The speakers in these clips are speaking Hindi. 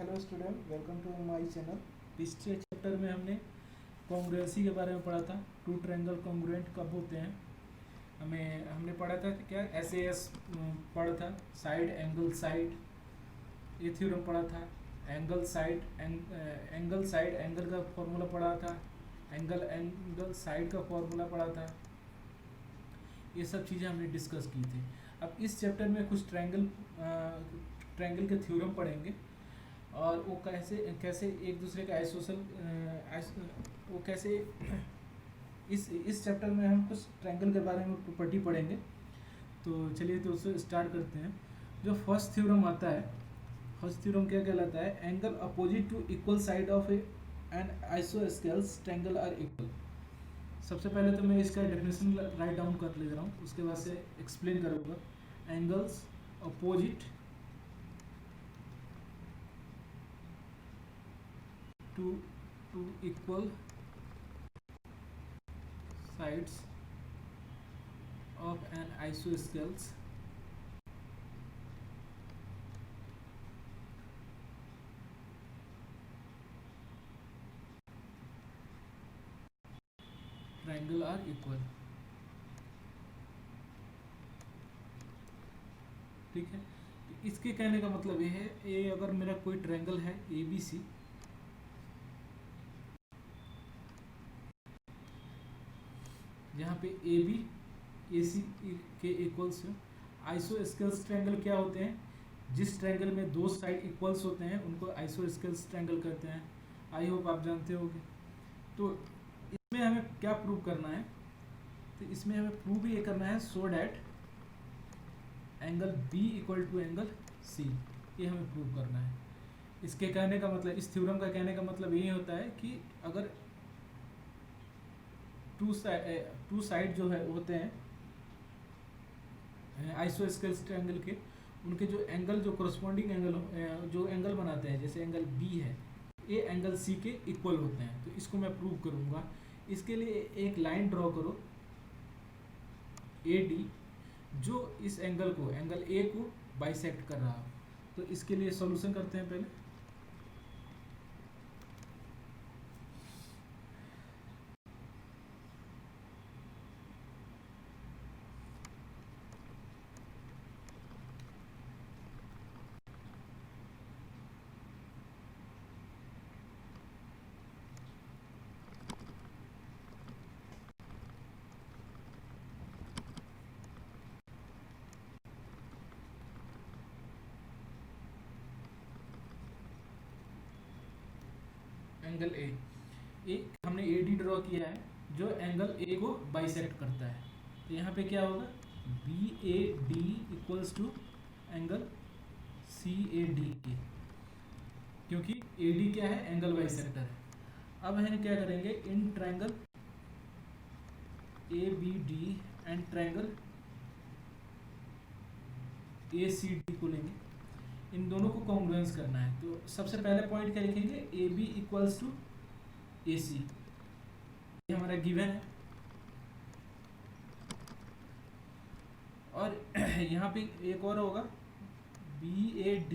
Hello student, welcome to my channel. पिछले चैप्टर में हमने कॉन्ग्रुएंसी के बारे में पढ़ा था। टू ट्रायंगल कॉन्ग्रुएंट कब होते हैं हमने पढ़ा था कि क्या SAS पढ़ा था, साइड एंगल साइड, ये थ्योरम पढ़ा था। एंगल साइड एंगल का फॉर्मूला पढ़ा था। एंगल साइड का फॉर्मूला पढ़ा था। ये सब चीज़ें हमने डिस्कस की थी। अब इस चैप्टर में कुछ ट्रायंगल के थ्योरम पढ़ेंगे और वो कैसे एक दूसरे का वो कैसे इस चैप्टर में हम कुछ ट्रायंगल के बारे में प्रॉपर्टी पढ़ेंगे। तो चलिए तो उससे स्टार्ट करते हैं। जो फर्स्ट थ्योरम आता है, फर्स्ट थ्योरम क्या कहलाता है? Angle opposite to equal side of an isosceles triangle are equal. सबसे पहले तो मैं इसका डेफिनेशन राइट डाउन कर ले रहा हूँ, उसके बाद से एक्सप्लेन करूँगा। Angles opposite to equal sides of an isosceles triangle are equal. ठीक है, तो इसके कहने का मतलब ये है, ये अगर मेरा कोई ट्रायंगल है ABC, जहाँ पे AB AC के इक्वल्स है। आइसोस्केल्स ट्रायंगल क्या होते हैं? जिस ट्रायंगल में दो साइड इक्वल्स होते हैं उनको आइसोस्केल्स ट्रायंगल कहते हैं। आई होप आप जानते होंगे। तो इसमें हमें क्या प्रूव करना है? तो इसमें हमें प्रूव ये करना है so that angle B equal to angle C, ये हमें प्रूव करना है। इसके कहने का मतलब, इस थ्योरम का कहने का मतलब ये होता है कि अगर टू साइड जो है होते हैं आइसोस्केल्स ट्रायंगल के, उनके जो एंगल, जो कोरस्पॉन्डिंग एंगल जो एंगल बनाते हैं, जैसे एंगल B है, ये एंगल C के इक्वल होते हैं। तो इसको मैं प्रूव करूँगा। इसके लिए एक लाइन ड्रॉ करो AD, जो इस एंगल को, एंगल A को बाइसेक्ट कर रहा हो। तो इसके लिए सॉल्यूशन करते हैं पहले। एंगल ए हमने AD ड्रॉ किया है, जो एंगल A को बाइसेक्ट करता है। तो यहाँ पे क्या होगा? BAD equals to angle CAD के, क्योंकि AD क्या है? एंगल बाइसेक्टर है। अब हम क्या करेंगे? In triangle ABD and triangle ACD को लेंगे, इन दोनों को कॉन्ग्रुएंस करना है। तो सबसे पहले पॉइंट क्या लिखेंगे? AB इक्वल्स टू AC, ये हमारा गिवन है। और यहाँ पे एक और होगा, BAD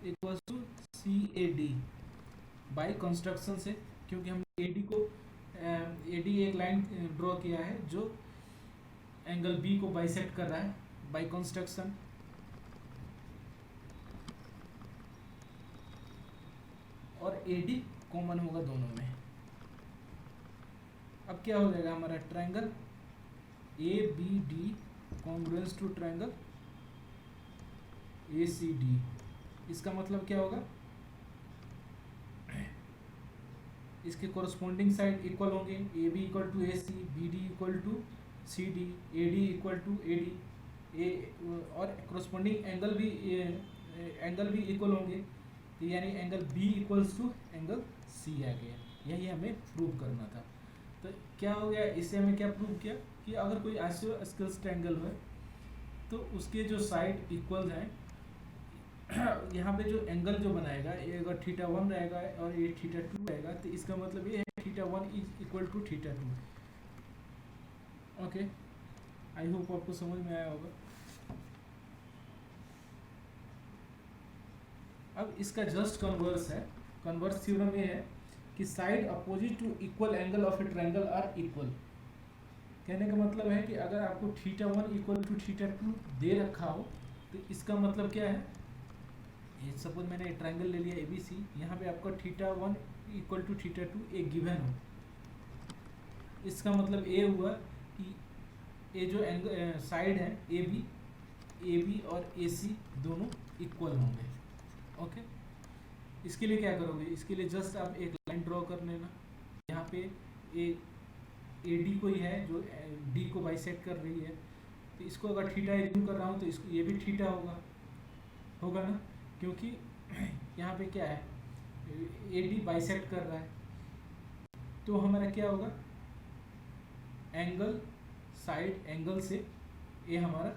equals to CAD by construction से, क्योंकि हमने AD एक लाइन ड्रॉ किया है जो एंगल B को बाइसेक्ट कर रहा है बाई कंस्ट्रक्शन। और AD कॉमन होगा दोनों में। अब क्या हो जाएगा हमारा? Triangle ABD congruence to triangle ACD। इसका मतलब क्या होगा? इसके कोरस्पॉन्डिंग साइड इक्वल होंगे। AB equal to AC, BD equal to CD, AD equal to AD, और कोरस्पॉन्डिंग एंगल भी इक्वल होंगे। तो यानी angle B equals to angle C आ गया। यही हमें प्रूव करना था। तो क्या हो गया? इससे हमें क्या प्रूव किया कि अगर कोई आइसोस्केल्स ट्रायंगल है तो उसके जो साइड इक्वल हैं, यहाँ पे जो एंगल जो बनाएगा, ये अगर θ1 रहेगा और ये θ2 रहेगा, तो इसका मतलब ये है θ1 is equal to θ2। Okay, I hope आपको समझ में आया होगा। अब इसका जस्ट कन्वर्स है, कन्वर्स थ्योरम ये है कि side opposite to equal angle of a triangle are equal. कहने का मतलब है कि अगर आपको θ1 इक्वल टू θ2 दे रखा हो तो इसका मतलब क्या है, ये सपोज मैंने ट्रायंगल ले लिया ABC, यहाँ पे आपका θ1 इक्वल टू θ2 एक गिवन हो, इसका मतलब ये हुआ कि ये जो एंगल साइड है AB और AC दोनों इक्वल होंगे। ओके, इसके लिए क्या करोगे, इसके लिए जस्ट आप एक लाइन ड्रॉ कर लेना, यहाँ पे AD कोई है जो D को बाइसेक्ट कर रही है, तो इसको अगर थीटा एज्यूम कर रहा हूँ तो इसको ये भी थीटा होगा ना, क्योंकि यहाँ पे क्या है AD बाइसेक्ट कर रहा है, तो हमारा क्या होगा, एंगल साइड एंगल से ये हमारा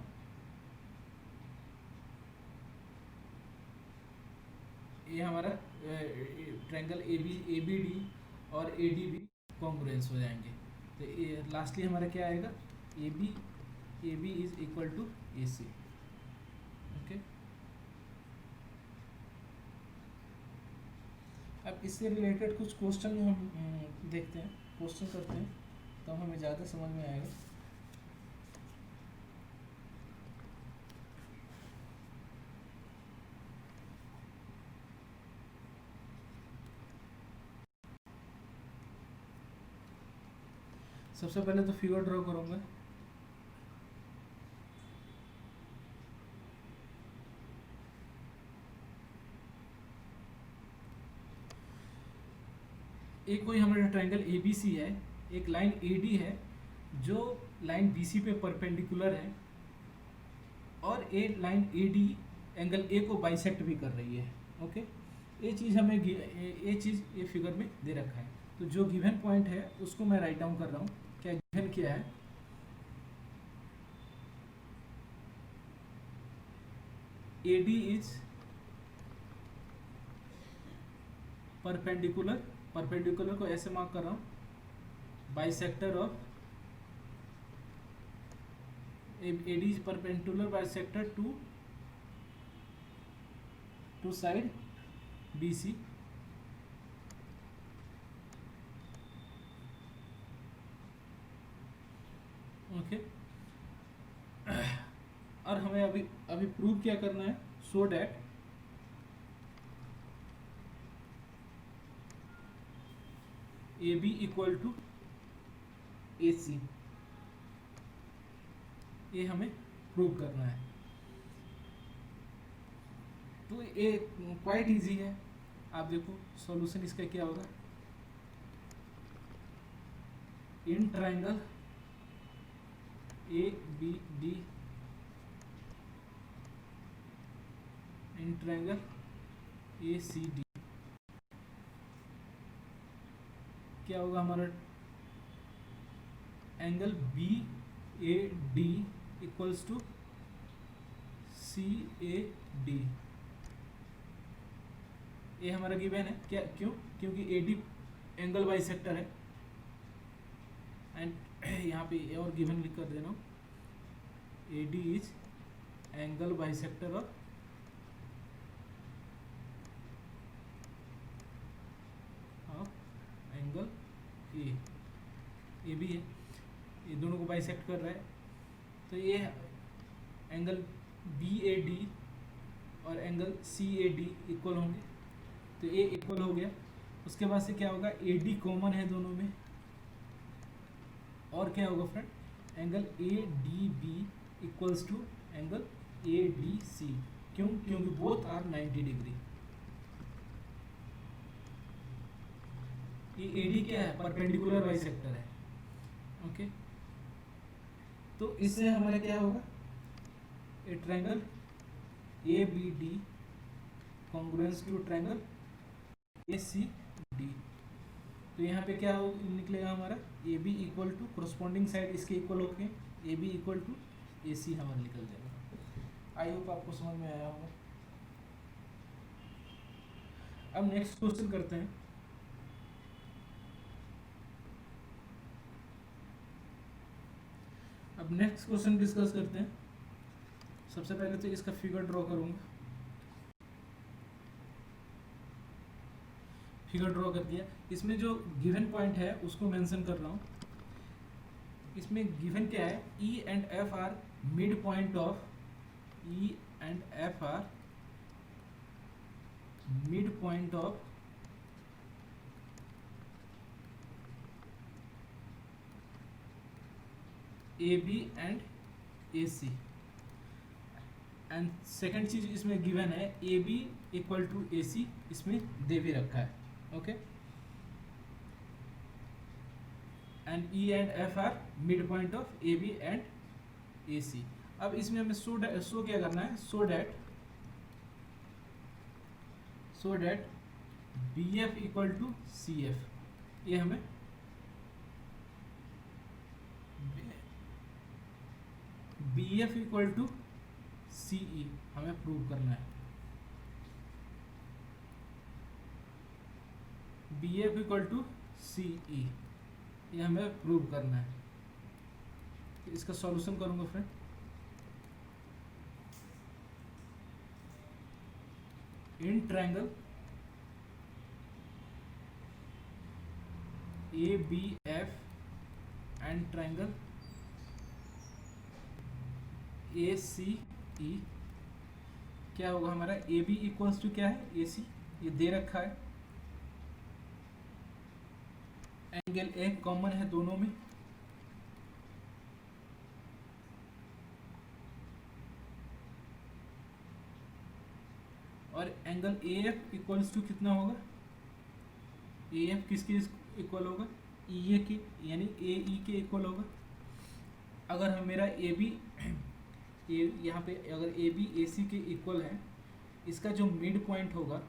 ट्रायंगल ABD और ADB कॉन्ग्रुएंस हो जाएंगे। तो ये लास्टली हमारा क्या आएगा, AB is equal to AC। Okay, अब इससे रिलेटेड कुछ क्वेश्चन हम देखते हैं, क्वेश्चन करते हैं तो हमें ज़्यादा समझ में आएगा। सबसे पहले तो फिगर ड्रॉ करूँगा। एक कोई हमारा ट्रायंगल ABC है, एक लाइन AD है जो लाइन BC पे परपेंडिकुलर है, और एक लाइन AD एंगल A को बाइसेक्ट भी कर रही है। ओके, ये चीज़ हमें ये फिगर में दे रखा है, तो जो गिवन पॉइंट है उसको मैं राइट डाउन कर रहा हूँ। क्या गिवन क्या है, AD इज परपेंडिकुलर को ऐसे मार्क कर रहा हूँ, bisector of AD is perpendicular bisector to side BC, okay. और हमें अभी प्रूव क्या करना है, so that AB equal to AC, ये हमें प्रूव करना है। तो ये क्वाइट इजी है, आप देखो सॉल्यूशन इसका क्या होगा, in triangle ABD in triangle ACD क्या होगा, हमारा angle BAD equals to CAD, ये हमारा गिवन है। क्या, क्योंकि AD एंगल बाइसेक्टर है, एंड यहाँ पे और गिवन लिख कर दे रहा हूँ, AD is angle bisector of angle ए भी है, ये दोनों को बाइसेक्ट कर रहा है, तो ये एंगल BAD और एंगल CAD इक्वल होंगे, तो ये इक्वल हो गया। उसके बाद से क्या होगा, AD कॉमन है दोनों में, और क्या होगा friend, angle ADB equals to angle ADC, क्योंकि बोथ आर 90 डिग्री। ये AD क्या है, परपेंडिकुलर बाइसेक्टर है। ओके, तो इससे हमारा क्या होगा, a triangle ABD congruence to triangle ACD, तो यहाँ पे क्या हो निकलेगा हमारा, AB equal to corresponding side इसके इक्वल होके AB इक्वल टू AC हमारा निकल जाएगा। आई होप आपको समझ में आया होगा। अब नेक्स्ट क्वेश्चन करते हैं। अब नेक्स्ट क्वेश्चन डिस्कस करते हैं। सबसे पहले तो इसका फिगर ड्रॉ करूंगा। फिगर ड्रॉ कर दिया। इसमें जो गिवन पॉइंट है उसको मेंशन कर रहा हूँ। इसमें गिवन क्या है, E and F are mid point of, E and F are mid point of A B and A C. And second चीज इसमें गिवन है A B equal to A C, इसमें दे भी रखा है। Okay, and E and F are mid point of A B and A C. अब इसमें हमें शो क्या करना है, so that B F equal to C F, ये हमें B F equal to C E हमें प्रूव करना है। B F equal to C E, ये हमें प्रूव करना है। तो इसका सॉल्यूशन करूंगा friend. In triangle A B F and triangle A C E, क्या होगा हमारा, ए बी इक्वल्स टू क्या है, ए सी, ये दे रखा है। एंगल ए कॉमन है दोनों में, और angle A F equals to कितना होगा, ए एफ किसके इक्वल होगा, ई ए के, यानी ए ई के इक्वल होगा। अगर हम मेरा ए बी यहाँ पे अगर ए बी ए सी के इक्वल है, इसका जो मिड पॉइंट होगा,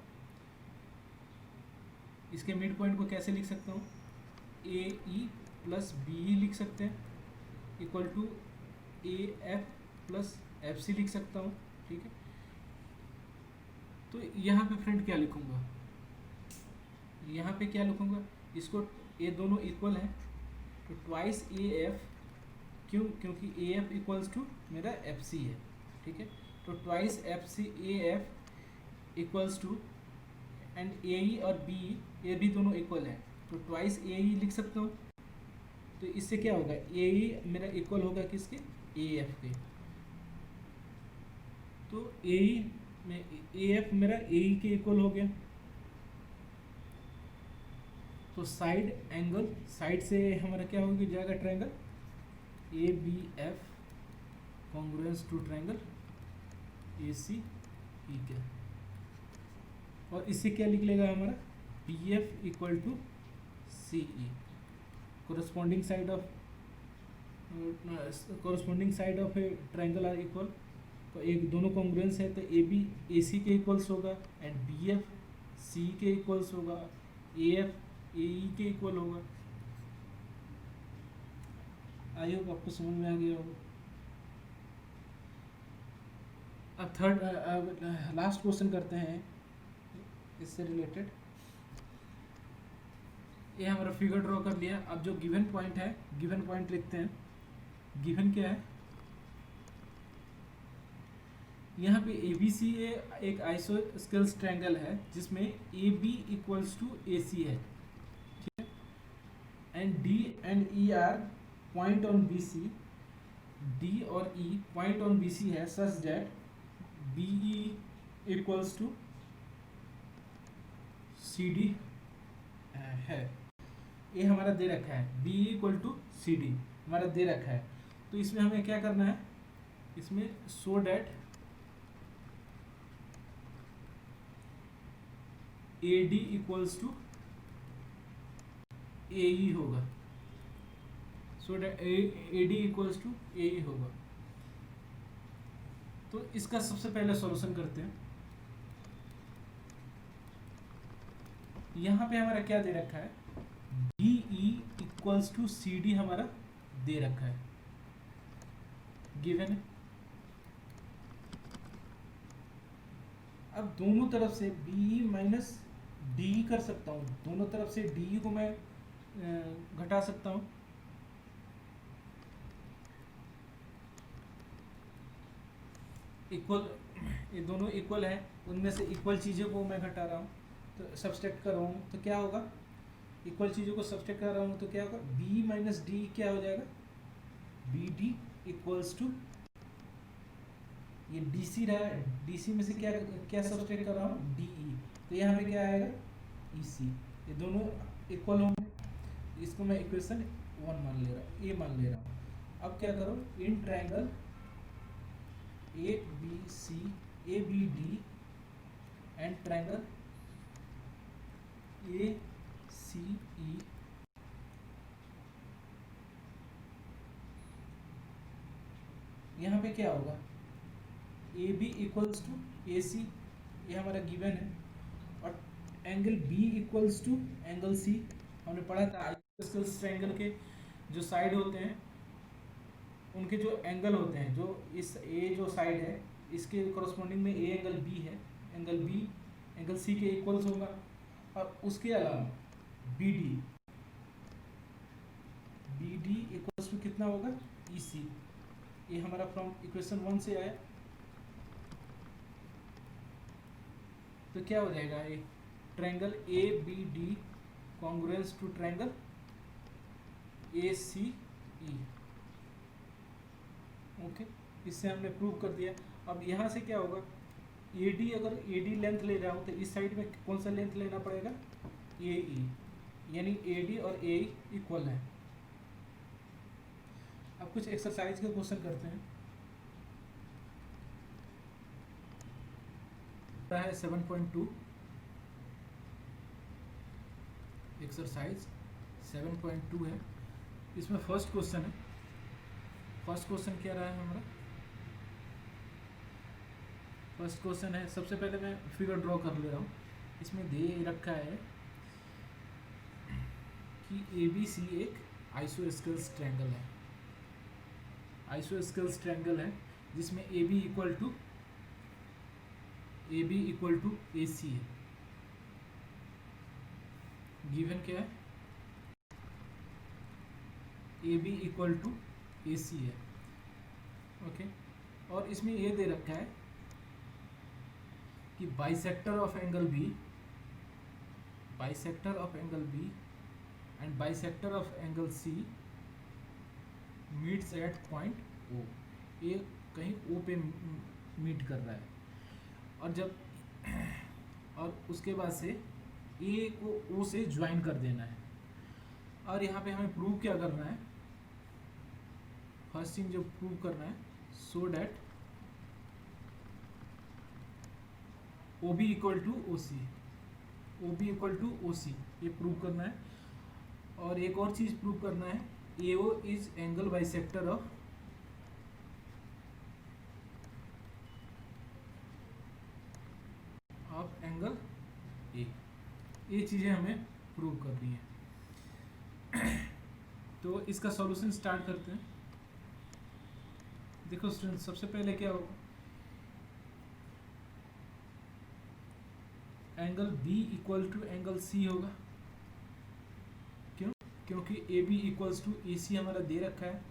इसके मिड पॉइंट को कैसे लिख सकता हूँ, ए ई प्लस बी ई लिख सकते हैं, equal to A F plus F C लिख सकता हूँ। ठीक है, तो यहाँ पे फ्रेंड क्या लिखूँगा, यहाँ पे क्या लिखूँगा, इसको ये दोनों इक्वल है तो ट्वाइस ए एफ, क्यों, क्योंकि ए एफ इक्वल्स टू मेरा एफ सी है। ठीक है, तो twice F C A F equals to, and A E और बी ई, ये भी दोनों इक्वल है तो ट्वाइस ए ई लिख सकता हूँ। तो इससे क्या होगा, ए ई मेरा इक्वल होगा किसके, ए एफ के। तो ए ई में ए एफ मेरा ए ई के इक्वल हो गया। तो साइड एंगल, साइड से हमारा क्या होगी, जाएगा triangle A B F congruence to triangle A C E के, और इससे क्या लिख लेगा हमारा, B F equal to C E. Corresponding side of a triangle are equal, तो एक दोनों कॉन्ग्रुएंस है तो ए बी ए सी के इक्वल्स होगा, एंड बी एफ सी के इक्वल्स होगा, ए एफ ए ई के इक्वल होगा। आई होप आपको समझ में आ गया होगा। अब थर्ड लास्ट क्वेश्चन करते हैं इससे रिलेटेड। ये हमारा फिगर ड्रॉ कर लिया। अब जो गिवन पॉइंट है, गिवन पॉइंट लिखते हैं। गिवन क्या है, यहाँ पे ए बी सी एक आइसोस्केल्स ट्रायंगल है जिसमें A B equals to A C है, ठीक है, and D and E are point on B C, D और E point on B C है such that B E equals to C D है। ये हमारा दे रखा है, B equal to C D हमारा दे रखा है। तो इसमें हमें क्या करना है, इसमें so that A D equals to A E होगा, so that A D equals to A E होगा। तो इसका सबसे पहले सॉल्यूशन करते हैं। यहाँ पे हमारा क्या दे रखा है, D E equals to C D हमारा दे रखा है, गिवन है। अब दोनों तरफ से बी माइनस डी कर सकता हूँ, दोनों तरफ से डी को मैं घटा सकता हूँ। इक्वल, ये दोनों इक्वल है, उनमें से इक्वल चीज़ों को मैं घटा रहा हूँ। तो सब्सट्रैक्ट कर रहा हूँ तो क्या होगा, इक्वल चीज़ों को सब्सट्रैक्ट कर रहा हूँ तो क्या होगा, बी माइनस डी क्या हो जाएगा, बी डी इक्वल्स टू, ये डी सी रहा है, डी सी में से क्या क्या सब्सट्रैक्ट कर रहा हूँ, डी ई, तो यहाँ पे क्या आएगा, ई सी, ये दोनों इक्वल होंगे, इसको मैं इक्वेशन 1 मान ले रहा हूँ, ए मान ले रहा हूँ। अब क्या करो, in triangle A B C A B D and triangle A C E, यहाँ पे क्या होगा, A B equals to A C, ये हमारा गिवन है, और angle B equals to angle C, हमने पढ़ा था आइसोसेलेस ट्रायंगल के जो साइड होते हैं उनके जो एंगल होते हैं, जो इस ए जो साइड है इसके कॉरस्पॉन्डिंग में ए एंगल बी है, एंगल बी एंगल सी के इक्वल्स होगा, और उसके अलावा बी डी इक्वल्स टू कितना होगा, ई सी, ये हमारा फ्रॉम इक्वेशन 1 से आया, तो क्या हो जाएगा, ये triangle A B D congruence to triangle A C E, okay, इससे हमने प्रूव कर दिया। अब यहाँ से क्या होगा, ए डी, अगर ए डी लेंथ ले रहा हूँ तो इस साइड में कौन सा लेंथ लेना पड़ेगा, ए ई, यानी ए डी और ए ई इक्वल है। अब कुछ एक्सरसाइज के क्वेश्चन करते हैं। है 7.2 एक्सरसाइज 7.2 है, इसमें फर्स्ट क्वेश्चन है। फर्स्ट क्वेश्चन क्या रहा है हमारा, फर्स्ट क्वेश्चन है, सबसे पहले मैं फिगर ड्रॉ कर ले रहा हूँ। इसमें दे रखा है कि ए बी सी एक आइसोस्केल्स ट्रायंगल है, आइसोस्केल्स ट्रायंगल है जिसमें A B equal to A C है। गिवन क्या है, A B equal to A C है, ओके। और इसमें ये दे रखा है कि bisector of angle B and bisector of angle C meets at point O, ये कहीं ओ पे मीट कर रहा है, और जब और उसके बाद से ए को ओ से ज्वाइन कर देना है। और यहाँ पे हमें प्रूव क्या करना है, फर्स्ट थिंग जो प्रूव करना है, so that O B equal to O C, ये प्रूव करना है। और एक और चीज प्रूव करना है, A O is angle bisector of angle A, ये चीजें हमें प्रूव करनी है। तो इसका सॉल्यूशन स्टार्ट करते हैं। देखो स्टूडेंट, सबसे पहले क्या होगा, angle B equal to angle C होगा, क्यों, क्योंकि A B equals to A C हमारा दे रखा है।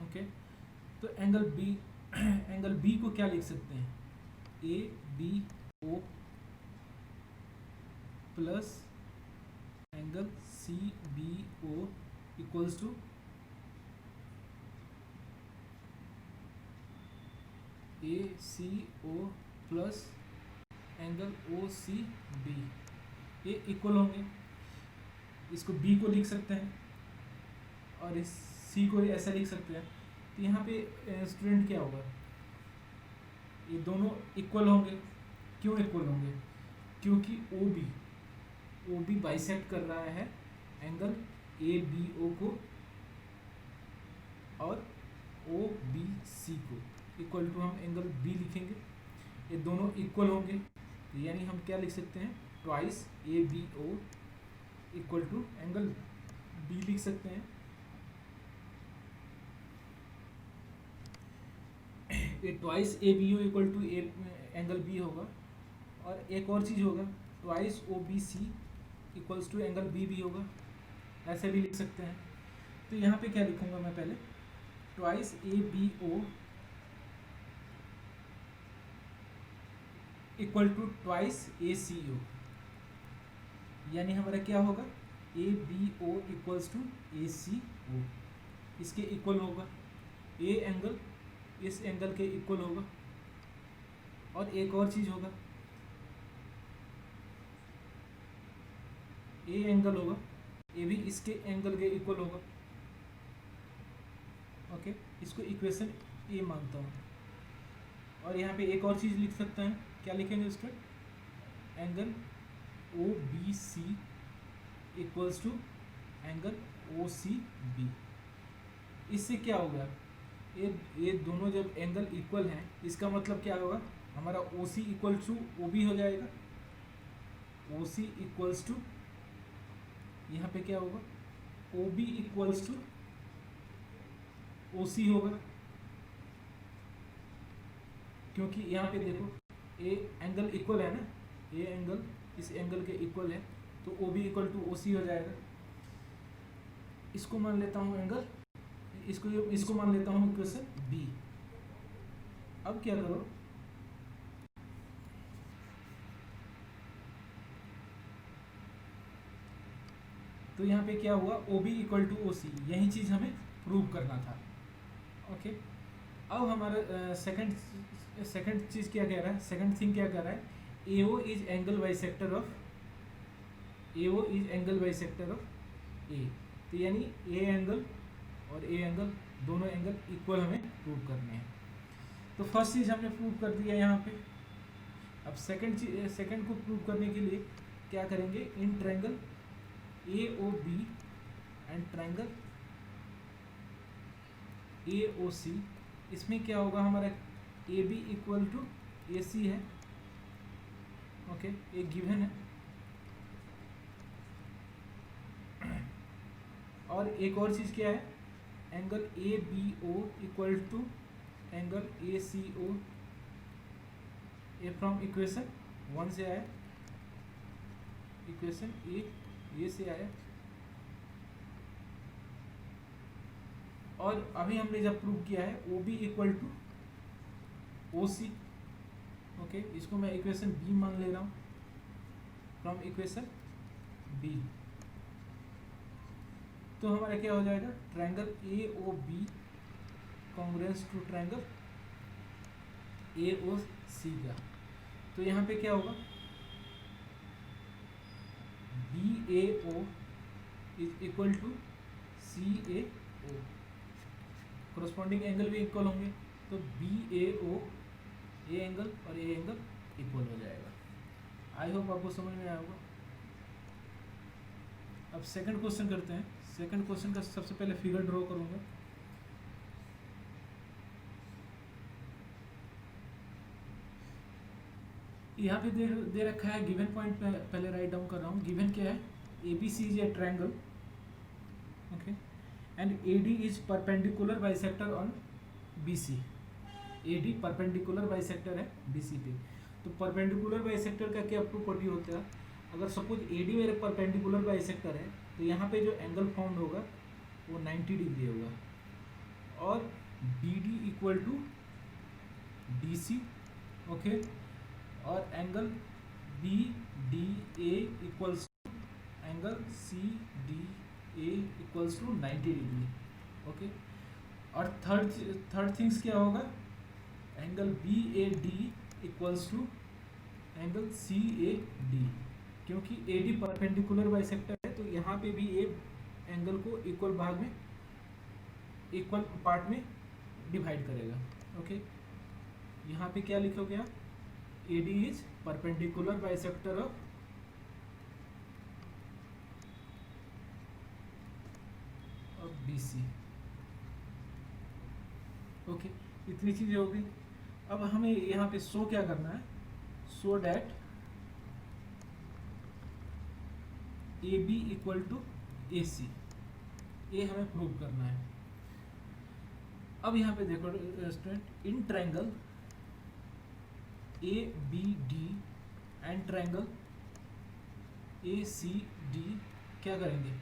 ओके, तो एंगल बी को क्या लिख सकते हैं, A B O plus angle C B O equals to A C O plus angle O C B, ये इक्वल होंगे। इसको बी को लिख सकते हैं और इस सी को ऐसा लिख सकते हैं। तो यहाँ पे स्टूडेंट क्या होगा, ये दोनों इक्वल होंगे। क्यों इक्वल होंगे, क्योंकि ओ बी बाइसेक्ट कर रहा है एंगल ए बी ओ को और ओ बी सी को, इक्वल टू हम एंगल बी लिखेंगे, ये दोनों इक्वल होंगे, यानी हम क्या लिख सकते हैं, twice A B O equal to angle B लिख सकते हैं। ये twice A B O equal to angle B होगा। और एक और चीज़ होगा, twice O B C equals to angle B भी होगा, ऐसे भी लिख सकते हैं। तो यहाँ पे क्या लिखूँगा मैं, पहले twice A B O equal to twice A C O, यानी हमारा क्या होगा, A B O equals to A C O, इसके इक्वल होगा। ए एंगल इस एंगल के इक्वल होगा। और एक और चीज होगा, ए एंगल होगा, ए भी इसके एंगल के इक्वल होगा। ओके, इसको इक्वेशन ए मानता हूँ। और यहाँ पे एक और चीज़ लिख सकते हैं, क्या लिखेंगे उसका, angle O B C equals to angle O C B. इससे क्या होगा, ये दोनों जब एंगल इक्वल हैं, इसका मतलब क्या होगा, हमारा ओ सी इक्वल टू ओ बी हो जाएगा। ओ सी इक्वल्स टू, यहाँ पे क्या होगा, O B equals to O C होगा, क्योंकि यहाँ पे देखो ए एंगल इक्वल है ना, ए एंगल इस एंगल के इक्वल है, तो O B equal to O C हो जाएगा। इसको मान लेता हूँ एंगल, इसको मान लेता हूँ इक्वेशन बी। अब क्या करो, तो यहाँ पे क्या हुआ, O B equal to O C, यही चीज़ हमें प्रूव करना था। ओके, अब हमारा सेकंड चीज़ क्या कह रहा है, सेकंड थिंग क्या कह रहा है, A O is angle bisector of, A O is angle bisector of A. तो यानी ए एंगल और ए एंगल दोनों एंगल इक्वल हमें प्रूव करने हैं। तो फर्स्ट चीज़ हमने प्रूव कर दिया यहाँ पे। अब सेकंड को प्रूव करने के लिए क्या करेंगे, in triangle A O B and triangle A O C, इसमें क्या होगा, हमारा A B equal to A C है। ओके, एक गिवन है। और एक और चीज़ क्या है, angle A B O equal to angle A C O, a from equation 1 से आया, इक्वेशन ए से आया। और अभी हमने जब प्रूव किया है O B equal to O C. Okay, इसको मैं इक्वेशन बी मान ले रहा हूँ, फ्रॉम इक्वेशन बी। तो हमारा क्या हो जाएगा, triangle A O B congruence to triangle A O C का। तो यहाँ पे क्या होगा, B A O is equal to C A O, corresponding angle भी इक्वल होंगे, तो B A O, A angle और ए एंगल इक्वल हो जाएगा। आई होप आपको समझ में आया होगा। अब सेकंड क्वेश्चन करते हैं। सेकंड क्वेश्चन का सबसे पहले फिगर ड्रॉ करूंगा। यहाँ पे दे रखा है गिवन पॉइंट, पहले राइट डाउन कर रहा हूँ। गिवन क्या है, A B C is a triangle, okay, and A D is perpendicular bisector on B C. A D perpendicular bisector है बी सी पे। तो परपेंडिकुलर बाइसेक्टर का क्या प्रॉपर्टी होता है, अगर सपोज ए डी मेरे परपेंडिकुलर बाइसेक्टर है, तो यहाँ पे जो एंगल फाउंड होगा वो 90 डिग्री होगा। और B D equal to D C, okay, और angle B D A equals to angle C D A equals to 90 degree. Okay, और थर्ड थिंग्स क्या होगा, angle B A D equals to angle C A D, क्योंकि ए डी परपेंडिकुलर बाइसेक्टर है, तो यहाँ पे भी ए एंगल को इक्वल भाग में, इक्वल पार्ट में डिवाइड करेगा। ओके, यहाँ पे क्या लिखोगे आप, A D is perpendicular bisector of B C. Okay, इतनी चीजें हो गई। अब हमें यहाँ पे शो क्या करना है, show that A B equal to A C, ये हमें प्रूव करना है। अब यहाँ पे देखो student, in triangle A B D and triangle A C D क्या करेंगे,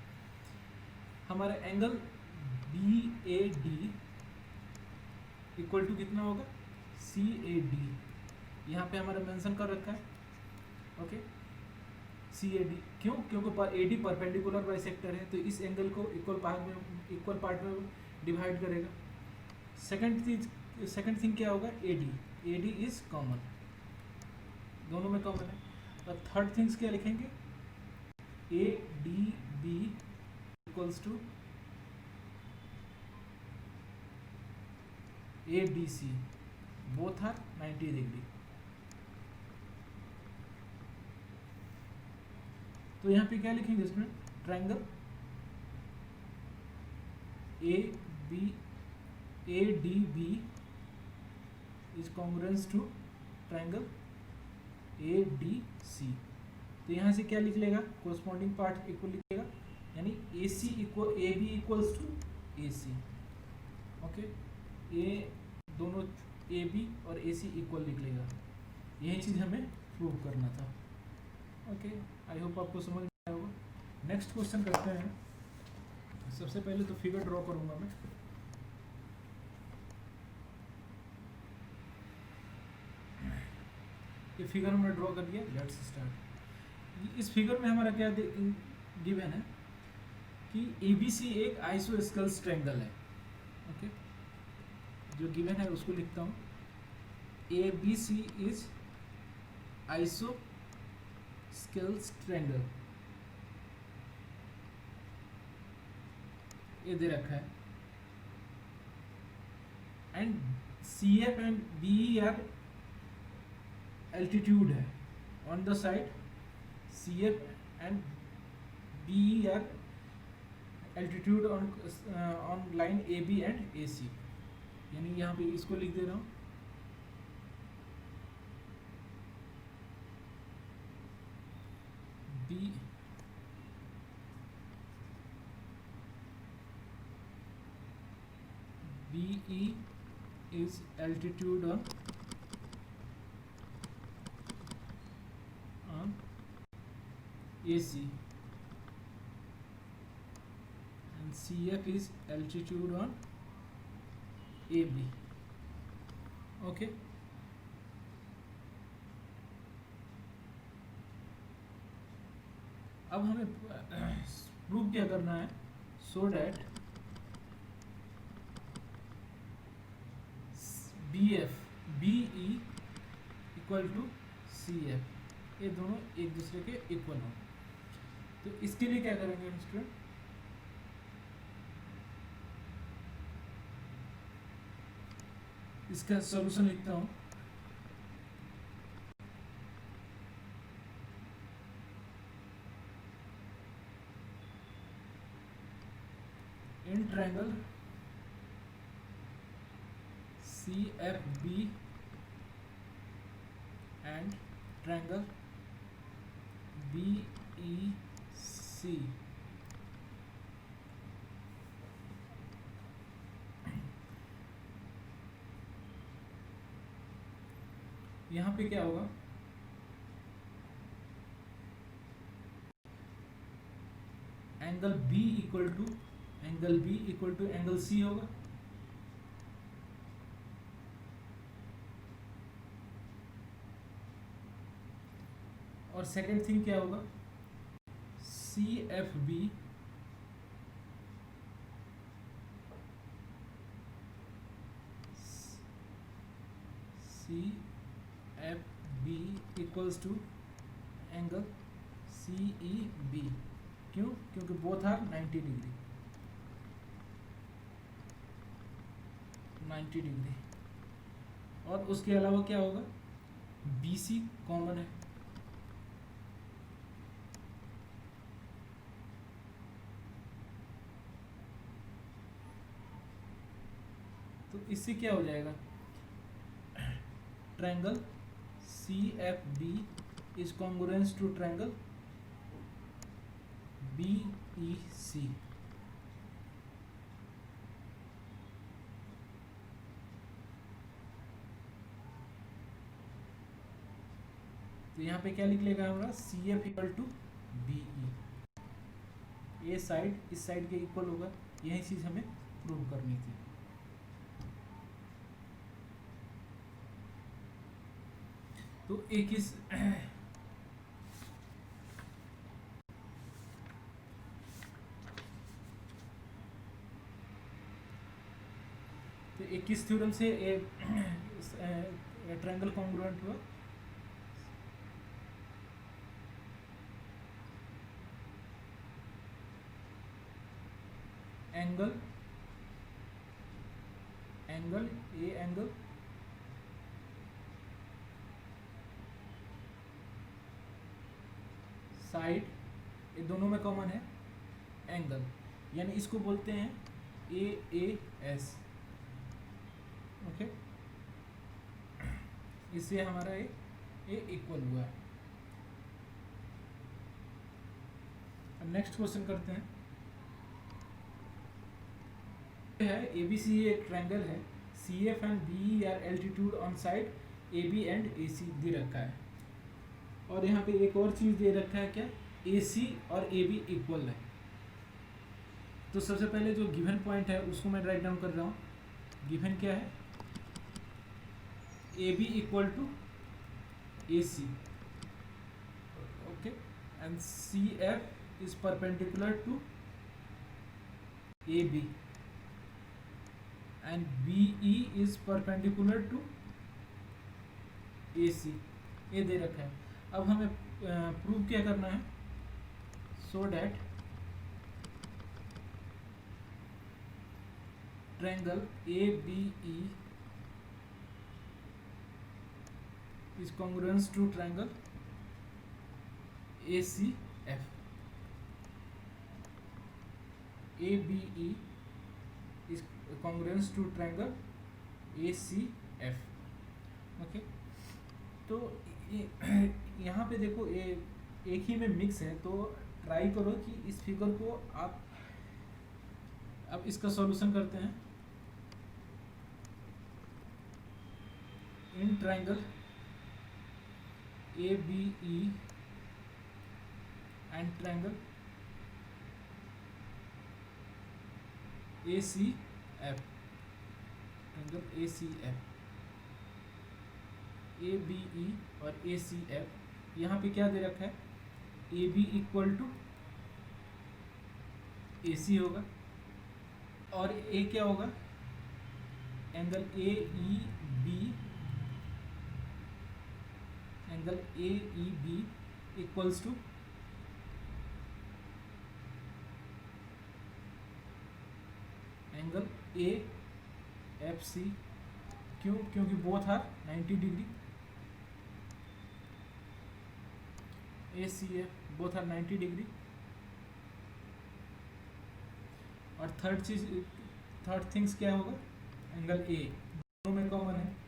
हमारा angle B A D equal to कितना होगा, सी ए डी, यहाँ पे हमारा मेंशन कर रखा है, ओके। सी ए डी, क्यों? क्योंकि ए डी परपेंडिकुलर बाइसेक्टर है, तो इस एंगल को इक्वल पार्ट में डिवाइड करेगा। सेकंड थिंग क्या होगा? ए डी इज कॉमन, दोनों में कॉमन है। और थर्ड थिंग्स क्या लिखेंगे? A D B equals to A D C, both are 90 degree. तो यहाँ पे क्या लिखेंगे इसमें? Triangle A D B is congruence to triangle A D C. तो यहाँ से क्या लिख लेगा? कोरस्पॉन्डिंग पार्ट इक्वल लिखेगा, यानी A C equal A B equals to A C, okay. A दोनों ए बी और ए सी इक्वल लिख लेगा। यही चीज़ हमें प्रूव करना था, ओके। आई होप आपको समझ में आया होगा। नेक्स्ट क्वेश्चन करते हैं। सबसे पहले तो फिगर ड्रॉ करूंगा मैं। ये फिगर हमने ड्रॉ कर दिया, लेट्स स्टार्ट। इस फिगर में हमारा क्या गिवन है कि ABC एक आइसोस्केल्स ट्रायंगल है, ओके। जो गिवन है उसको लिखता हूँ। ABC इज आइसोस्केल्स ट्रायंगल, ये दे रखा है। And CF and BE are altitude है on the side, CF and BE are altitude on line AB and AC। यानी यहाँ पे इसको लिख दे रहा हूँ, BE is altitude on AC and CF is altitude on AB, okay। अब हमें प्रूव क्या करना है? So that BE equal to CF, ये दोनों एक दूसरे के इक्वल हों। तो इसके लिए क्या करेंगे स्टूडेंट? इसका सॉल्यूशन लिखता हूँ। In triangle CFB and triangle BEC, यहाँ पे क्या होगा? Angle B equal to angle C होगा, और सेकेंड थिंग क्या होगा? CFB equals to angle CEB। क्यों? क्योंकि बोथ आर 90 डिग्री। और उसके अलावा क्या होगा? BC कॉमन है, तो इससे क्या हो जाएगा? Triangle CFB is congruence to triangle BEC। तो यहाँ पे क्या लिख लेगा हमारा? CF इक्वल टू BE, ये साइड इस साइड के इक्वल होगा। यही चीज हमें प्रूव करनी थी। तो एक इस तो 21 थ्योरम से ट्रायंगल कॉन्ग्रुएंट हुआ। एंगल ए एंगल साइड, ये दोनों में कॉमन है एंगल, यानी इसको बोलते हैं AAS। ओके, इससे हमारा ए इक्वल हुआ है। अब नेक्स्ट क्वेश्चन करते हैं। है ABC एक ट्रायंगल है, CF and BE are altitude on side AB and AC दे रखा है, और यहाँ पे एक और चीज दे रखा है, क्या AC और AB इक्वल है। तो सबसे पहले जो गिवन पॉइंट है उसको मैं राइट डाउन कर रहा हूँ। गिवन क्या है, AB equal to AC, okay, and CF is perpendicular to AB and BE is perpendicular to AC, ये दे रखा है। अब हमें प्रूव क्या करना है, so that triangle ABE is congruent to triangle ACF. ABE is congruent to triangle ACF. Okay, तो यहाँ पे देखो एक ही में मिक्स है, तो ट्राई करो कि इस फिगर को आप, अब इसका सॉल्यूशन करते हैं। In triangle ABE and triangle ACF, triangle ACF, ABE और ACF, यहाँ पे क्या दे रखा है, AB इक्वल टू AC होगा, और A क्या होगा, angle AEB, angle AEB equals to angle AFC। क्यों, क्योंकि both are 90 degree, ACF both are 90 degree. और थर्ड थिंग्स क्या होगा, एंगल A, दोनों में कॉमन है।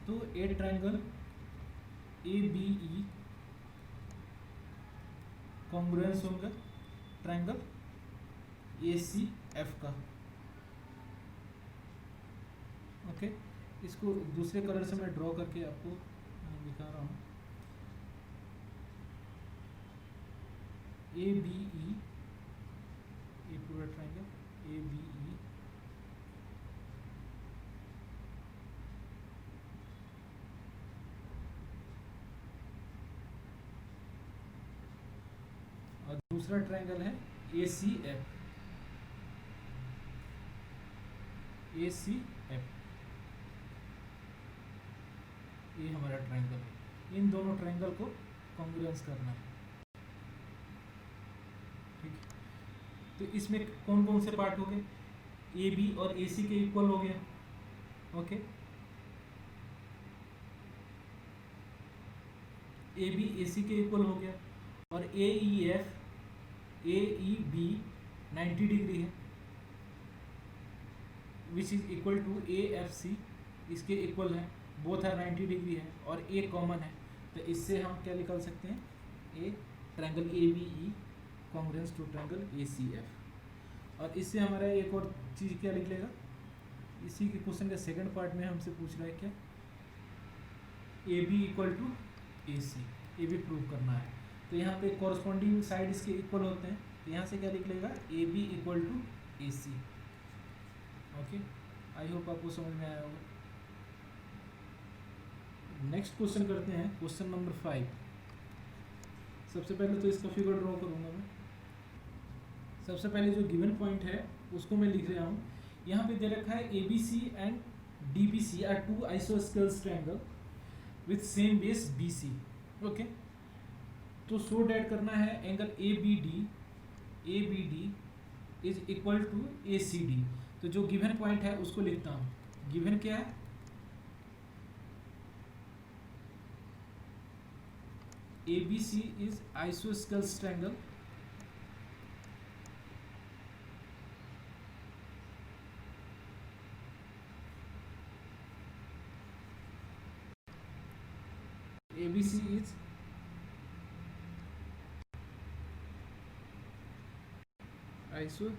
तो ए ट्रायंगल ABE कॉन्ग्रुएंस होगा ट्रायंगल ACF का। ओके, इसको दूसरे कलर से मैं ड्रॉ करके आपको दिखा रहा हूँ। ABE, ये पूरा ट्रायंगल ABE, और दूसरा ट्रायंगल है ACF, ACF, ये हमारा ट्रायंगल है। इन दोनों ट्रायंगल को कॉन्ग्रुएंस करना है, ठीक है। तो इसमें कौन कौन से पार्ट हो गए, AB और AC के इक्वल हो गया, ओके, AB AC के इक्वल हो गया, और AEF AEB 90 डिग्री है, which is equal to AFC, इसके इक्वल है, बोथ आर 90 डिग्री है, और A कॉमन है। तो इससे हम क्या निकाल सकते हैं, a triangle ABE congruence to triangle ACF। और इससे हमारा एक और चीज़ क्या निकलेगा, इसी के क्वेश्चन के सेकंड पार्ट में हमसे पूछ रहा है क्या, AB इक्वल टू AC, ये भी प्रूव करना है। तो यहाँ पे कॉरस्पॉन्डिंग साइड इसके इक्वल होते हैं, तो यहाँ से क्या लिख लेगा, A B equal to A C. Okay, I hope आपको समझ में आया होगा। नेक्स्ट क्वेश्चन करते हैं, क्वेश्चन नंबर 5। सबसे पहले तो इसका फिगर ड्रॉ करूँगा मैं। सबसे पहले जो गिवन पॉइंट है उसको मैं लिख रहा हूँ। यहाँ पे दे रखा है A B C and D B C are two isosceles triangle with same base B C. Okay, तो सो डैट करना है angle A B D is equal to A C D. तो जो गिवन पॉइंट है उसको लिखता हूँ। गिवन क्या है, A B C is isosceles triangle ABC is iso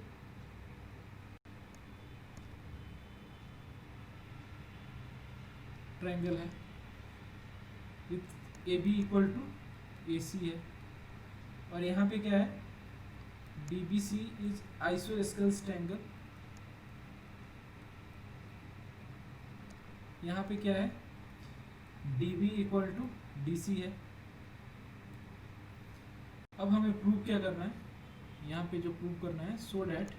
triangle है with AB equal to AC है। और यहाँ पे क्या है, DBC इज आइसोस्केल्स ट्रायंगल। यहाँ पे क्या है, DB इक्वल टू DC है। अब हमें प्रूव क्या करना है, यहाँ पे जो प्रूव करना है, so that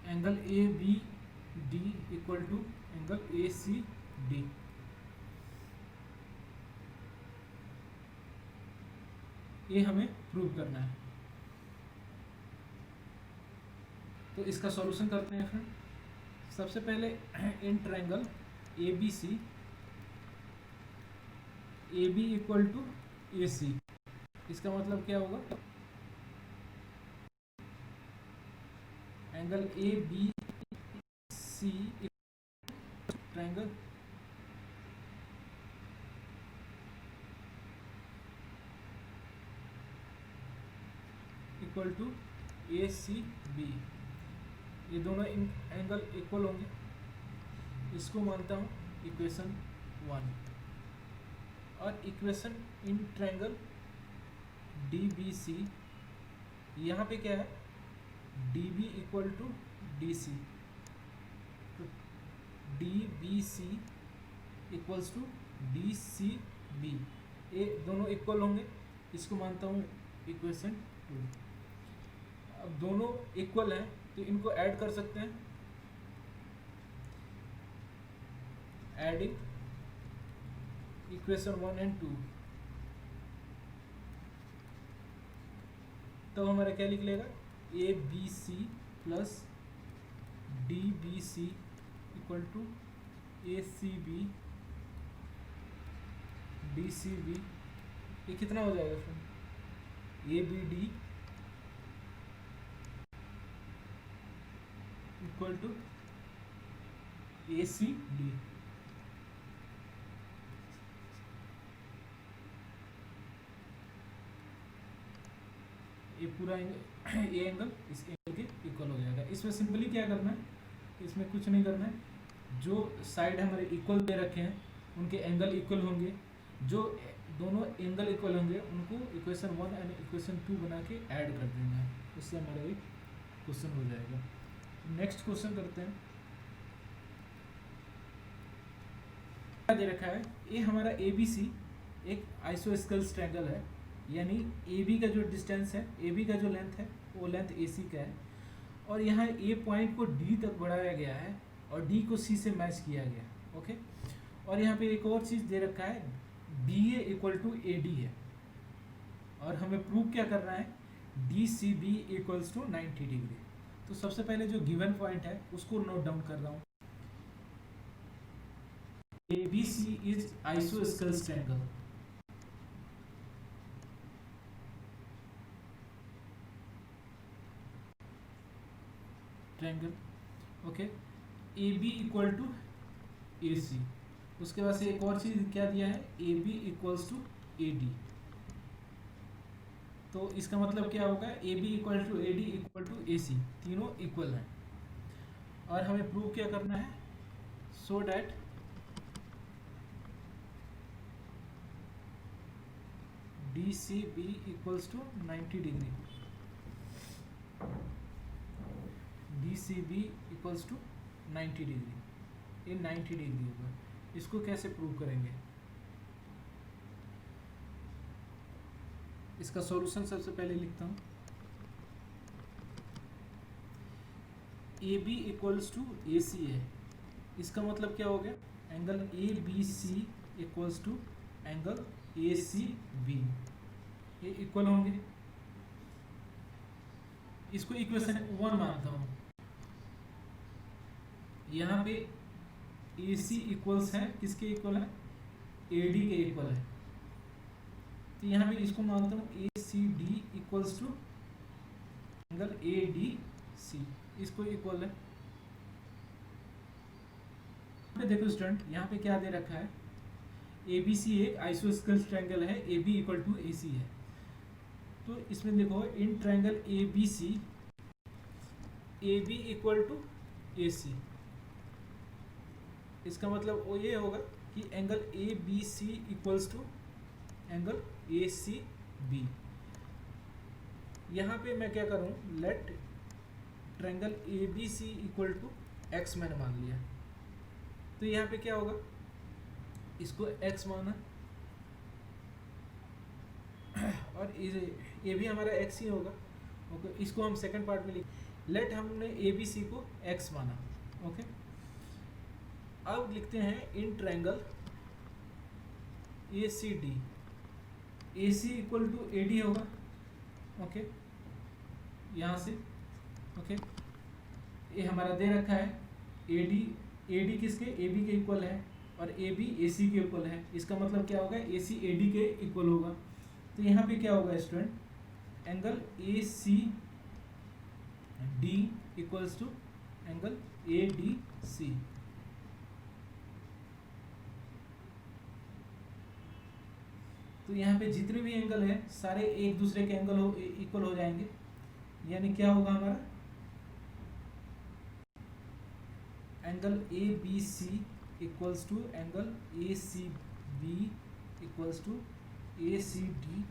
angle ABD equal to angle ACD। ये हमें प्रूव करना है। तो इसका सॉल्यूशन करते हैं फ्रेंड। सबसे पहले in triangle ABC AB equal to AC, इसका मतलब क्या होगा, angle ABC triangle equal to ACB। ये दोनों एंगल इक्वल होंगे। इसको मानता हूँ इक्वेशन 1। और इक्वेशन इन ट्रायंगल DBC, यहाँ पे क्या है, DB इक्वल टू DC। तो DBC इक्वल्स टू DCB, ये दोनों इक्वल होंगे। इसको मानता हूँ इक्वेशन 2। अब दोनों इक्वल हैं तो इनको ऐड कर सकते हैं। एडिंग इक्वेशन 1 एंड 2, तो हमारा क्या लिख लेगा, ABC plus DBC equal to ACB DCB। ये कितना हो जाएगा friend, ABD equal to ACD। ये पूरा एंगल, ये एंगल इस एंगल के इक्वल हो जाएगा। इसमें सिंपली क्या करना है, इसमें कुछ नहीं करना है। जो साइड हमारे इक्वल दे रखे हैं उनके एंगल इक्वल होंगे। जो दोनों एंगल इक्वल होंगे उनको इक्वेशन 1 एंड इक्वेशन 2 बना के ऐड कर देना है। उससे हमारा एक क्वेश्चन हो जाएगा। नेक्स्ट क्वेश्चन करते हैं। क्या दे रखा है, ये हमारा ABC एक आइसोस्केल्स ट्रायंगल है, यानी AB का जो डिस्टेंस है, AB का जो लेंथ है वो लेंथ AC का है। और यहाँ A पॉइंट को D तक बढ़ाया गया है और D को C से मैच किया गया। ओके, और यहाँ पे एक और चीज़ दे रखा है, BA इक्वल टू AD है। और हमें प्रूव क्या करना है, DCB इक्वल्स टू 90 डिग्री। तो सबसे पहले जो गिवन पॉइंट है उसको नोट डाउन कर रहा हूँ। ABC is isosceles triangle. Okay, AB equal to AC। उसके बाद से एक और चीज क्या दिया है, AB इक्वल्स टू AD। तो इसका मतलब क्या होगा, AB equal to AD equal to AC, तीनों इक्वल हैं। और हमें प्रूव क्या करना है, so that D C B equals to 90 degree, D C B equals to 90 degree, ये 90 डिग्री होगा। इसको कैसे प्रूव करेंगे? इसका सॉल्यूशन सबसे पहले लिखता हूँ, A B equals to A C है, इसका मतलब क्या हो गया? Angle A B C equals to angle A C B, ये इक्वल होंगे। इसको इक्वेशन 1 मानता हूँ। यहाँ पे ए सी इक्वल्स है, किसके इक्वल है? ए डी के इक्वल है। तो यहाँ पे इसको मानता हूँ A C D equals to angle A D C, इसको इक्वल है। देखो स्टूडेंट, यहाँ पे क्या दे रखा है? ए बी सी एक आइसोस्केल ट्रायंगल है, A B equal to A C है। तो इसमें देखो in triangle A B C, A B equal to A C, इसका मतलब वो ये होगा कि angle A B C equals to angle A C B. यहाँ पे मैं क्या करूँ? Let triangle A B C equal to X मैंने मान लिया। तो यहाँ पे क्या होगा? इसको x माना और ये भी हमारा x ही होगा। ओके, इसको हम सेकंड पार्ट में लिख, लेट हमने ए बी सी को x माना। ओके, अब लिखते हैं in triangle A C D, A C equal to A D होगा। ओके, यहाँ से ओके, ये हमारा दे रखा है ए डी किसके? ए बी के इक्वल है और ए बी ए सी के इक्वल है। इसका मतलब क्या होगा? ए सी ए डी के इक्वल होगा। तो यहाँ पे क्या होगा student? Angle A C D equals to angle A D C. तो यहाँ पे जितने भी एंगल है सारे एक दूसरे के एंगल इक्वल हो जाएंगे, यानी क्या होगा हमारा? Angle A B C equals to angle A C B equals to A C D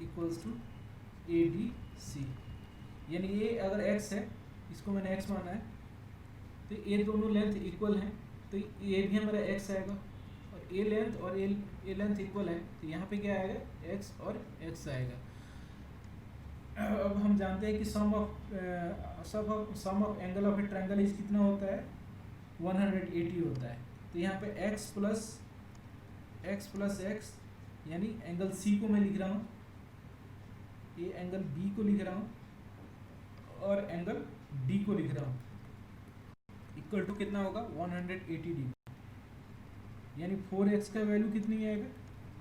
equals to A D C. यानी ये अगर x है, इसको मैंने x माना है, तो ये दोनों लेंथ इक्वल हैं, तो ये भी हमारा x आएगा और ए लेंथ और ए लेंथ इक्वल है, तो यहाँ पे क्या आएगा? x और x आएगा। अब हम जानते हैं कि sum of angle of a triangle is कितना होता है? 180 होता है। तो यहाँ पे x प्लस x यानी एंगल C को मैं लिख रहा हूँ, ये एंगल B को लिख रहा हूँ और एंगल D को लिख रहा हूँ, इक्वल टू कितना होगा? 180 डिग्री। यानी 4x का वैल्यू कितनी आएगा?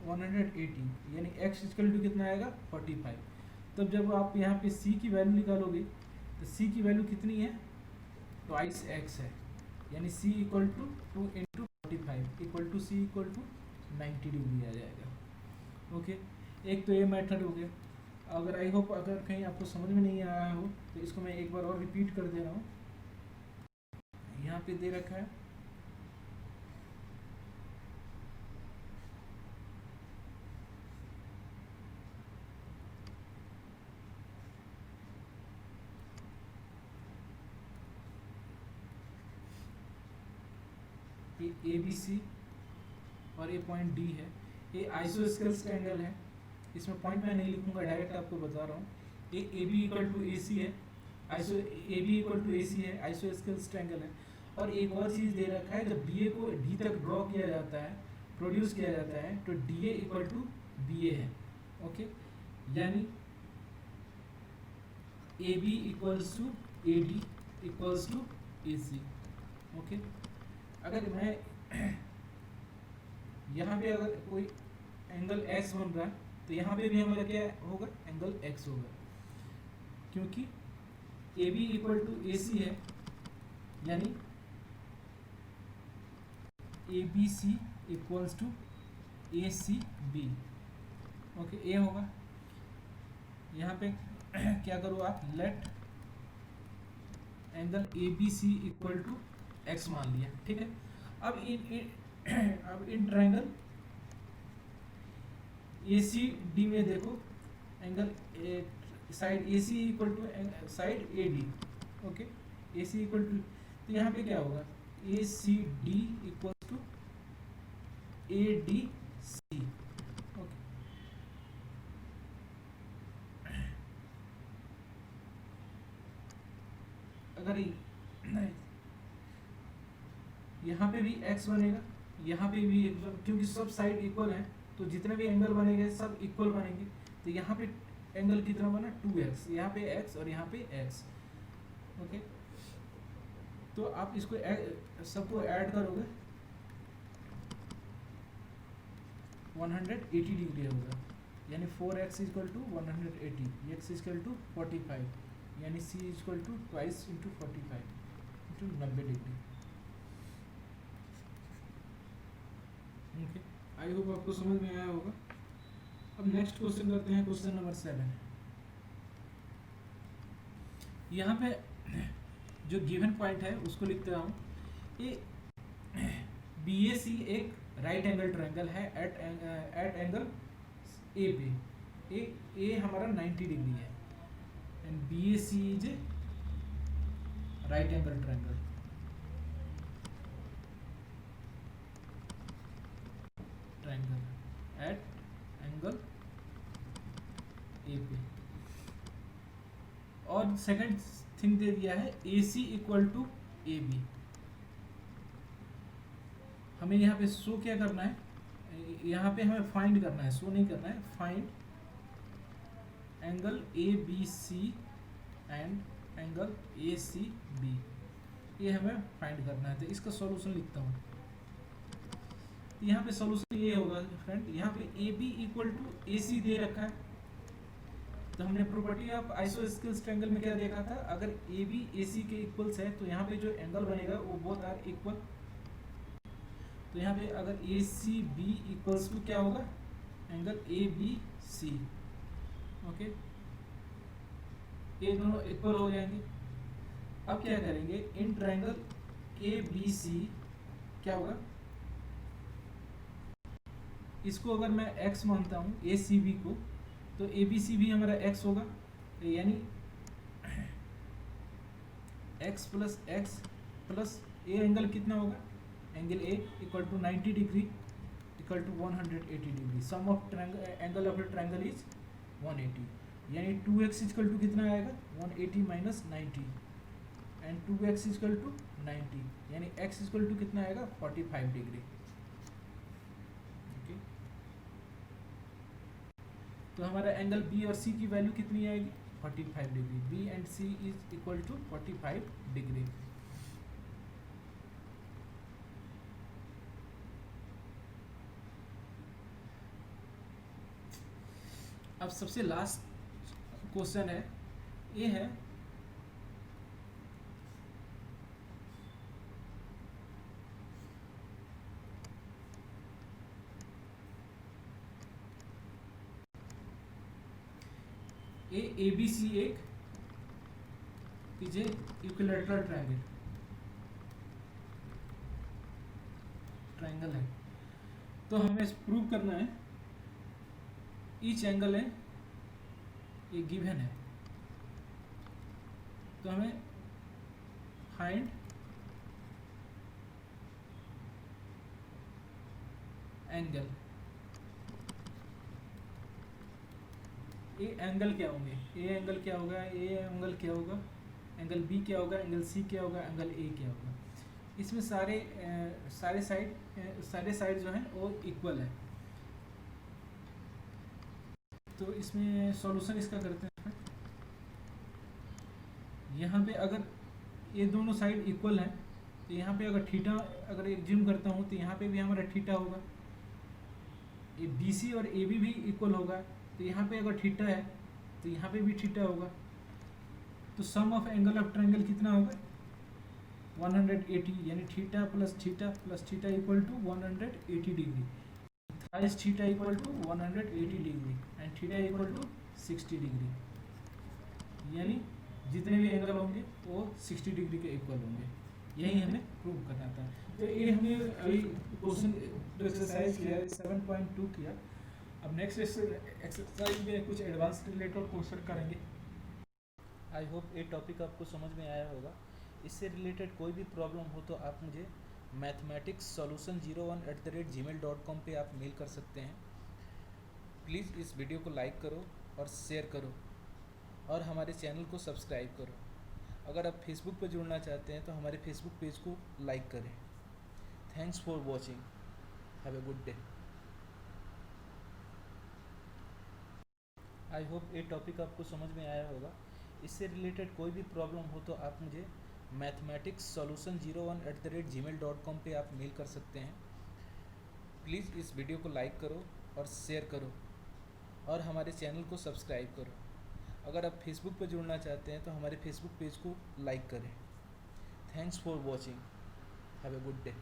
180, यानी x इक्वल टू कितना आएगा? 45। तब जब आप यहाँ पे C की वैल्यू निकालोगे तो C की वैल्यू कितनी है? ट्वाइस x है, यानी C equal to 2 into 45 equal to C equal to 90 degree आ जाएगा। ओके, एक तो ये मेथड हो गया। अगर आई होप अगर कहीं आपको समझ में नहीं आया हो तो इसको मैं एक बार और रिपीट कर दे रहा हूँ। यहाँ पे दे रखा है ये ए बी सी और ये पॉइंट डी है, ये आइसोस्केल ट्रायंगल है। इसमें पॉइंट मैं नहीं लिखूंगा, डायरेक्ट आपको बता रहा हूँ। ये ए B equal to A C है, A B equal to A C है, आइसोस्केल ट्रायंगल है। और एक और चीज़ दे रखा है, जब बी ए को डी तक ड्रॉ किया जाता है, प्रोड्यूस किया जाता है, तो D A equal to B A है। ओके, यानी A B equals to A D equals to A C. Okay, अगर मैं यहाँ पे अगर कोई एंगल x बन रहा है तो यहाँ पे भी हमारा क्या होगा? एंगल x होगा, क्योंकि A B equal to A C है, यानी A B C equals to A C B. Okay, ये होगा। यहाँ पे क्या करो आप? Let angle A B C equal to x मान लिया, ठीक है। अब इन ट्रायंगल ए सी डी में देखो angle side A C equal to side A D, okay, A C equal to, तो यहाँ पे क्या होगा, A C D equal to A D C, okay. अगर यहाँ पे भी x बनेगा, यहाँ पे भी, क्योंकि सब साइड इक्वल है तो जितने भी एंगल बनेंगे सब इक्वल बनेंगे, तो यहाँ पे एंगल कितना बना 2x, यहाँ पे x और यहाँ पे x, ओके। तो आप इसको सबको ऐड करोगे 180 डिग्री होगा, यानी 4x equal to 180, x equal to 45, यानी c equal to twice into 45 into 90 degree, okay. I hope आपको समझ में आया होगा। अब नेक्स्ट क्वेश्चन करते हैं, क्वेश्चन नंबर 7। यहाँ पे जो गिवन पॉइंट है उसको लिखते हूँ, ये BAC एक राइट एंगल ट्रायंगल है एट एंगल ए पे, ए हमारा 90 डिग्री है, and BAC is a right angle triangle, at angle A पे। और सेकंड थिंग दे दिया है AC इक्वल टू AB। हमें यहाँ पे शो क्या करना है, यहाँ पे हमें फाइंड करना है, शो नहीं करना है, find angle ABC and angle ACB, ये हमें फाइंड करना है। तो इसका सॉल्यूशन लिखता हूँ, यहाँ पे सॉल्यूशन ये होगा फ्रेंड, यहाँ पे AB इक्वल टू AC दे रखा है, तो हमने प्रॉपर्टी ऑफ आइसोस्केल्स ट्रायंगल में क्या देखा था, अगर AB AC के इक्वल्स है तो यहाँ पे जो एंगल बनेगा वो बोथ आर इक्वल। तो यहाँ पे अगर ACB इक्वल्स टू क्या होगा, एंगल ABC, ओके, ये दोनों इक्वल हो जाएंगे। अब क्या करेंगे, इन ट्रायंगल ABC क्या होगा, इसको अगर मैं x मानता हूँ ACB को, तो ABC भी हमारा x होगा, यानी x प्लस ए एंगल कितना होगा, angle A equal to 90 degree equal to 180 degree, sum of angle of triangle is 180, यानी 2x इक्वल टू कितना आएगा 180 minus 90, and 2x equal to 90, यानी x इक्वल टू कितना आएगा 45 डिग्री। तो हमारा एंगल B और C की वैल्यू कितनी आएगी 45 degree, B and C is equal to 45 degree. अब सबसे लास्ट क्वेश्चन है, ये है ABC एक इज ए इक्विलैटरल ट्रायंगल है, तो हमें प्रूव करना है ईच एंगल है ये गिवन है, तो हमें फाइंड एंगल, ए एंगल क्या होंगे, ए एंगल क्या होगा, ए एंगल क्या होगा, एंगल बी क्या होगा, एंगल सी क्या होगा, एंगल ए क्या होगा। इसमें सारे साइड जो हैं वो इक्वल है, तो इसमें सॉल्यूशन इसका करते हैं। यहाँ पे अगर ये दोनों साइड इक्वल हैं, तो यहाँ पे अगर थीटा अगर एज्यूम करता हूँ तो यहाँ पे भी हमारा थीटा होगा, ये BC और AB भी इक्वल होगा, तो यहाँ पे अगर थीटा है तो यहाँ पे भी थीटा होगा, तो sum of angle of triangle कितना होगा 180, यानी theta plus theta equal to 180 degree, thrice theta equal to 180 degree and theta equal to 60 degree, यानी जितने भी एंगल होंगे वो 60 डिग्री के इक्वल होंगे। यही हमें प्रूव करना था। तो ये हमने अभी क्वेश्चन एक्सरसाइज किया 7.2 किया, अब नेक्स्ट एक्सरसाइज में कुछ एडवांस रिलेटेड क्वेश्चन करेंगे। आई होप ये टॉपिक आपको समझ में आया होगा। इससे रिलेटेड कोई भी प्रॉब्लम हो तो आप मुझे mathematicsolution01@gmail.com पे आप मेल कर सकते हैं। प्लीज़ इस वीडियो को लाइक करो और शेयर करो और हमारे चैनल को सब्सक्राइब करो। अगर आप फेसबुक पर जुड़ना चाहते हैं तो हमारे फेसबुक पेज को लाइक करें। Thanks for watching. Have a good day. I hope ये टॉपिक आपको समझ में आया होगा। इससे रिलेटेड कोई भी प्रॉब्लम हो तो आप मुझे mathematicsolution01@gmail.com पे आप मेल कर सकते हैं। प्लीज़ इस वीडियो को लाइक करो और शेयर करो और हमारे चैनल को सब्सक्राइब करो। अगर आप फेसबुक पर जुड़ना चाहते हैं तो हमारे फेसबुक पेज को लाइक करें। Thanks for watching. Have a good day.